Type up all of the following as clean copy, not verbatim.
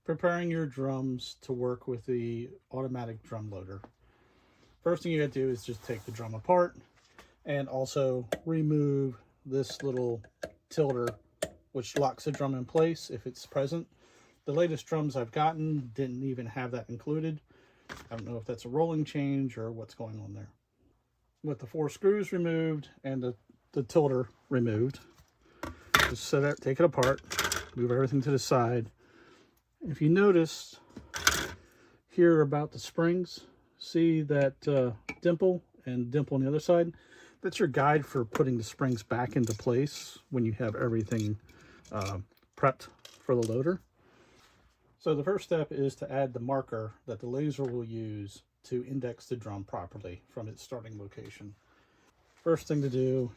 Preparing your drums to work with the automatic drum loader. First thing you gotta do is just take the drum apart and also remove this little tilter which locks the drum in place if it's present. The latest drums I've gotten didn't even have that included. I don't know if that's a rolling change or what's going on there. With the 4 screws removed and the tilter removed, just set it, take it apart, move everything to the side. If you notice here about the springs, see that dimple and dimple on the other side? That's your guide for putting the springs back into place when you have everything prepped for the loader. So the first step is to add the marker that the laser will use to index the drum properly from its starting location. First thing to do,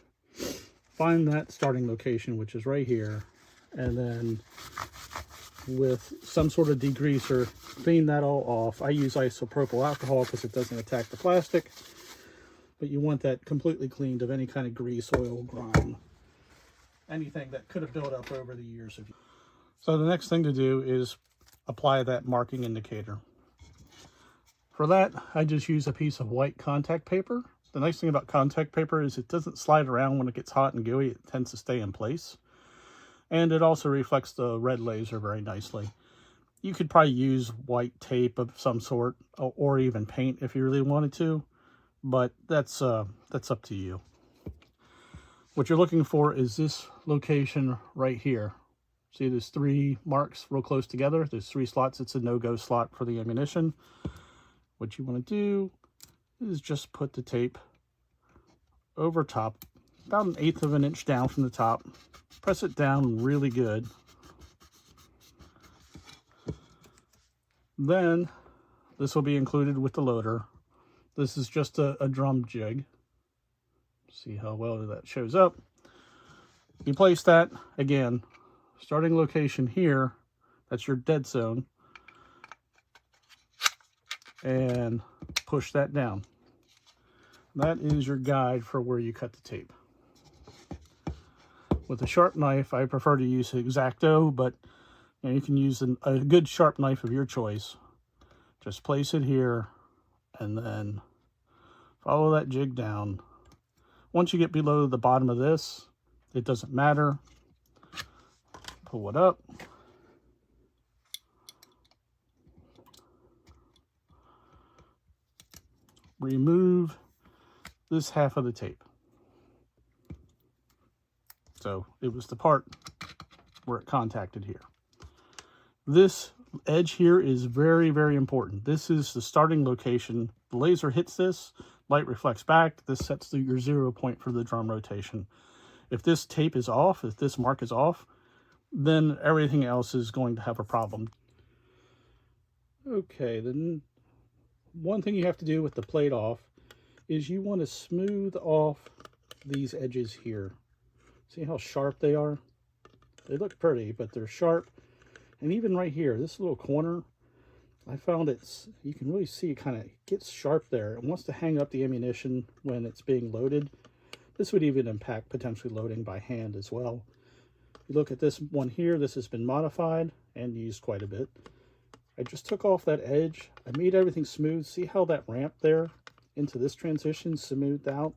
find that starting location, which is right here, and then with some sort of degreaser, clean that all off. I use isopropyl alcohol because it doesn't attack the plastic, but you want that completely cleaned of any kind of grease, oil, grime, anything that could have built up over the years of use. So the next thing to do is apply that marking indicator. For that, I just use a piece of white contact paper. The nice thing about contact paper is it doesn't slide around when it gets hot and gooey. It tends to stay in place. And it also reflects the red laser very nicely. You could probably use white tape of some sort or even paint if you really wanted to, but that's up to you. What you're looking for is this location right here. See, there's 3 marks real close together. There's 3 slots. It's a no-go slot for the ammunition. What you want to do is just put the tape over top, about 1/8 of an inch down from the top. Press it down really good. Then this will be included with the loader. This is just a drum jig. See how well that shows up. You place that, again, starting location here, that's your dead zone, and push that down. That is your guide for where you cut the tape. With a sharp knife, I prefer to use an X-Acto, but you can use a good sharp knife of your choice. Just place it here and then follow that jig down. Once you get below the bottom of this, it doesn't matter. Pull it up. Remove this half of the tape. So it was the part where it contacted here. This edge here is very, very important. This is the starting location. The laser hits this, light reflects back. This sets your 0 point for the drum rotation. If this tape is off, if this mark is off, then everything else is going to have a problem. Okay, then one thing you have to do with the plate off is you want to smooth off these edges here. See how sharp they are? They look pretty, but they're sharp. And even right here, this little corner, I found you can really see it kind of gets sharp there. It wants to hang up the ammunition when it's being loaded. This would even impact potentially loading by hand as well. You look at this one here, this has been modified and used quite a bit. I just took off that edge. I made everything smooth. See how that ramp there into this transition smoothed out?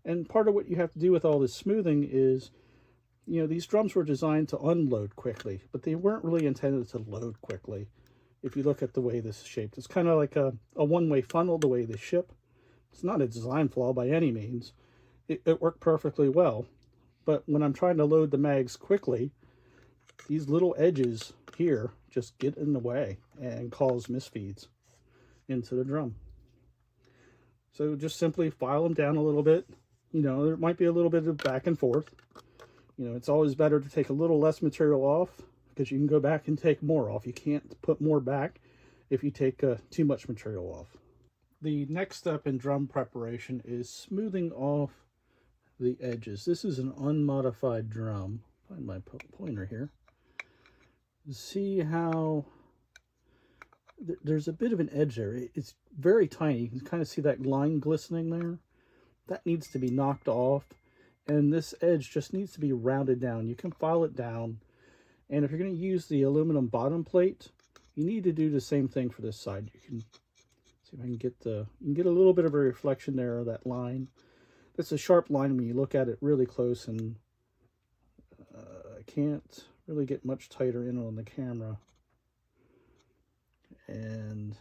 And part of what you have to do with all this smoothing is, you know, these drums were designed to unload quickly, but they weren't really intended to load quickly. If you look at the way this is shaped, it's kind of like a one-way funnel the way they ship. It's not a design flaw by any means. It worked perfectly well. But when I'm trying to load the mags quickly, these little edges here just get in the way and cause misfeeds into the drum. So just simply file them down a little bit. You know, there might be a little bit of back and forth. You know, it's always better to take a little less material off because you can go back and take more off. You can't put more back if you take too much material off. The next step in drum preparation is smoothing off the edges. This is an unmodified drum. Find my pointer here. See how there's a bit of an edge there. It's very tiny. You can kind of see that line glistening there. That needs to be knocked off. And this edge just needs to be rounded down. You can file it down And if you're going to use the aluminum bottom plate, you need to do the same thing for this side. You can see if I can get you can get a little bit of a reflection there of that line. It's a sharp line when you look at it really close, and I can't really get much tighter in on the camera. And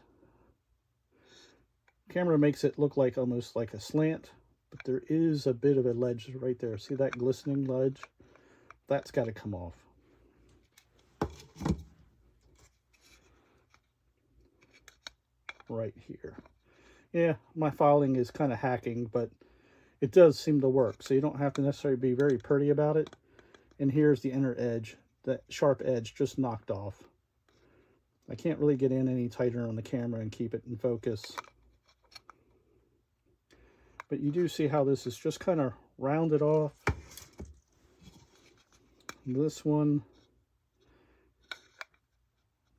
camera makes it look like almost like a slant, but there is a bit of a ledge right there. See that glistening ledge? That's got to come off. Right here. Yeah, my filing is kind of hacking, but it does seem to work, so you don't have to necessarily be very pretty about it. And here's the inner edge, that sharp edge just knocked off. I can't really get in any tighter on the camera and keep it in focus. But you do see how this is just kind of rounded off. This one,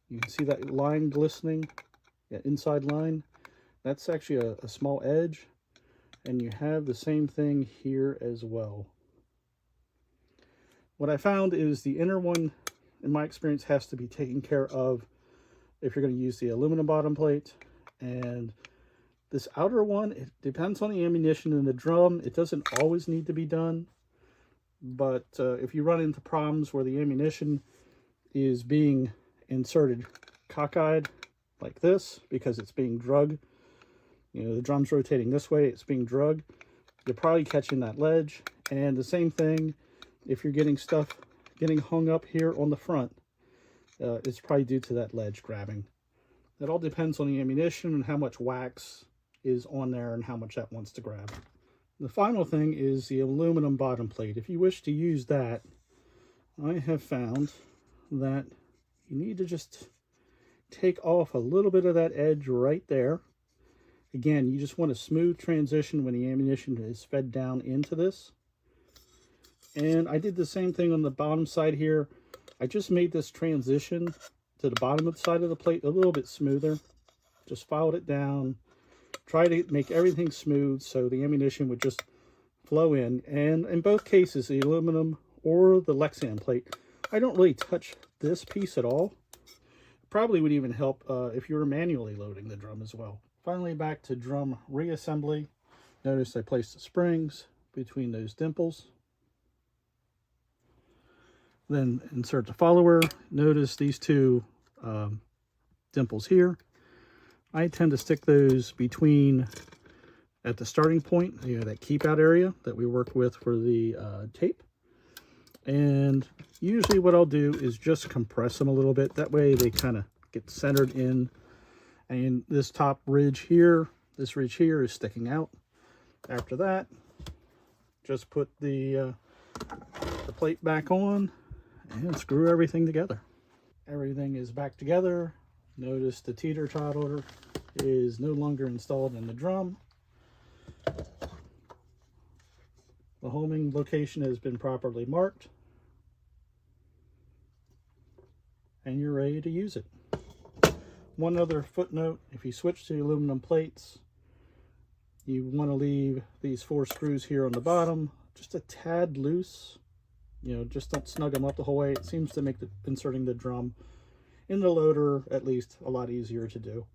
you can see that line glistening, that inside line. That's actually a small edge. And you have the same thing here as well. What I found is the inner one, in my experience, has to be taken care of if you're going to use the aluminum bottom plate. And this outer one, it depends on the ammunition in the drum. It doesn't always need to be done. But if you run into problems where the ammunition is being inserted cockeyed like this because it's being drug, you know, the drum's rotating this way, it's being drug, you're probably catching that ledge. And the same thing if you're getting stuff getting hung up here on the front, it's probably due to that ledge grabbing. It all depends on the ammunition and how much wax is on there and how much that wants to grab. The final thing is the aluminum bottom plate. If you wish to use that, I have found that you need to just take off a little bit of that edge right there. Again, you just want a smooth transition when the ammunition is fed down into this. And I did the same thing on the bottom side here. I just made this transition to the bottom of the side of the plate a little bit smoother. Just filed it down. Try to make everything smooth so the ammunition would just flow in. And in both cases, the aluminum or the Lexan plate, I don't really touch this piece at all. Probably would even help if you were manually loading the drum as well. Finally, back to drum reassembly. Notice I placed the springs between those dimples. Then insert the follower. Notice these two dimples here. I tend to stick those between, at the starting point, you know, that keep out area that we worked with for the tape. And usually what I'll do is just compress them a little bit. That way they kind of get centered in. And this top ridge here, this ridge here is sticking out. After that, just put the plate back on and screw everything together. Everything is back together. Notice the teeter totter is no longer installed in the drum. The homing location has been properly marked. And you're ready to use it. One other footnote, if you switch to aluminum plates, you want to leave these 4 screws here on the bottom just a tad loose. You know, just don't snug them up the whole way. It seems to make inserting the drum in the loader at least a lot easier to do.